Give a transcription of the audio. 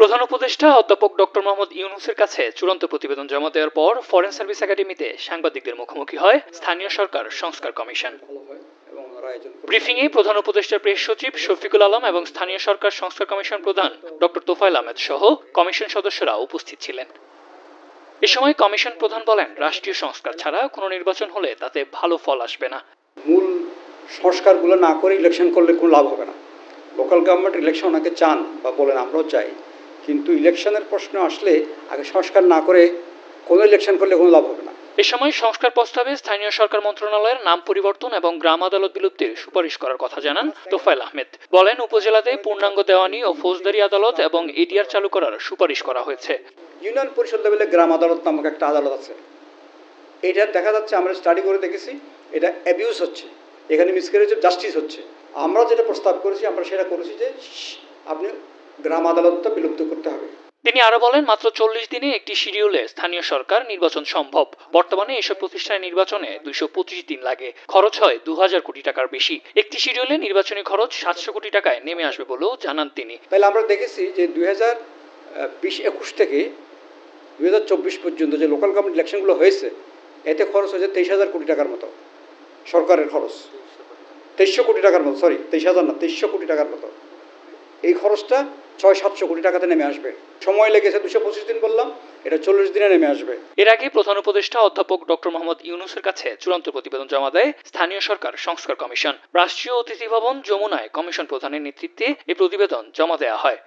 প্রধান উপদেষ্টা অধ্যাপক ডক্টর মোহাম্মদ ইউনূসের কাছে চূড়ান্ত প্রতিবেদন জমা দেওয়ার পর ফরেন সার্ভিস একাডেমিতে সাংবাদিকদের মুখোমুখি হয় স্থানীয় সরকার সংস্কার কমিশন। ব্রিফিংয়ে প্রধান উপদেষ্টার প্রেস সচিব শফিকুল আলম এবং স্থানীয় সরকার সংস্কার কমিশন প্রধান ডক্টর তোফায়েল আহমেদ সহ কমিশন সদস্যরা উপস্থিত ছিলেন। এ সময় কমিশন প্রধান বলেন, রাষ্ট্রীয় সংস্কার ছাড়া কোনো নির্বাচন হলে তাতে ভালো ফল আসবে না। মূল সংস্কারগুলো না করে ইলেকশন করলে কোনো লাভ হবে না। লোকাল গভর্নমেন্ট ইলেকশন ওনাকে চান বা বলেন, আমরাও চাই, কিন্তু ইলেকশনের প্রশ্ন আসলে আগে সংস্কার না করে কোনো ইলেকশন করলে কোনো লাভ হবে না। এ সময় সংস্কার প্রস্তাবে স্থানীয় সরকার মন্ত্রণালয়ের নাম পরিবর্তন এবং গ্রাম আদালত বিলুপ্তির সুপারিশ করার কথা জানান তোফায়েল আহমেদ। বলেন, উপজেলাতে পূর্ণাঙ্গ দেওয়ানি ও ফৌজদারি আদালত এবং এডিআর চালু করার সুপারিশ করা হয়েছে। ইউনিয়ন পরিষদ লেভেলে গ্রাম আদালত নামক একটা আদালত আছে। এটা দেখা যাচ্ছে, আমরা স্টাডি করে দেখেছি, এটা অ্যাবিউজ হচ্ছে, এখানে মিসক্যারেজ অফ জাস্টিস হচ্ছে। আমরা যেটা প্রস্তাব করেছি, আমরা সেটা করেছি যে আপনি গ্রাম আদালতটা বিলুপ্ত করতে হবে। তিনি আরো বলেন, মাত্র 40 দিনে একটি শিডিউলে স্থানীয় সরকার নির্বাচন সম্ভব। বর্তমানে এসব প্রতিষ্ঠানের নির্বাচনে 225 দিন লাগে, খরচ হয় 2000 কোটি টাকার বেশি। একটি শিডিউলে নির্বাচনী খরচ 700 কোটি টাকায় নেমে আসবে বলেও জানান তিনি। তাহলে আমরা দেখেছি যে 2020-21 থেকে 2024 পর্যন্ত যে লোকাল গভর্নমেন্ট ইলেকশনগুলো হয়েছে, এতে খরচ হয়েছে 23,000 কোটি টাকার মতো। সরকারের খরচ 2300 কোটি টাকার মতো, 23,000 না, 2300 কোটি টাকার মতো। এই খরচটা 600-700 কোটি টাকাতে নেমে আসবে। সময় লেগেছে 225 দিন বললাম, এটা 40 দিনে নেমে আসবে। এর আগে প্রধান উপদেষ্টা অধ্যাপক ডক্টর মোহাম্মদ ইউনূসের কাছে চূড়ান্ত প্রতিবেদন জমা দেয় স্থানীয় সরকার সংস্কার কমিশন। রাষ্ট্রীয় অতিথি ভবন যমুনায় কমিশন প্রধানের নেতৃত্বে এই প্রতিবেদন জমা দেওয়া হয়।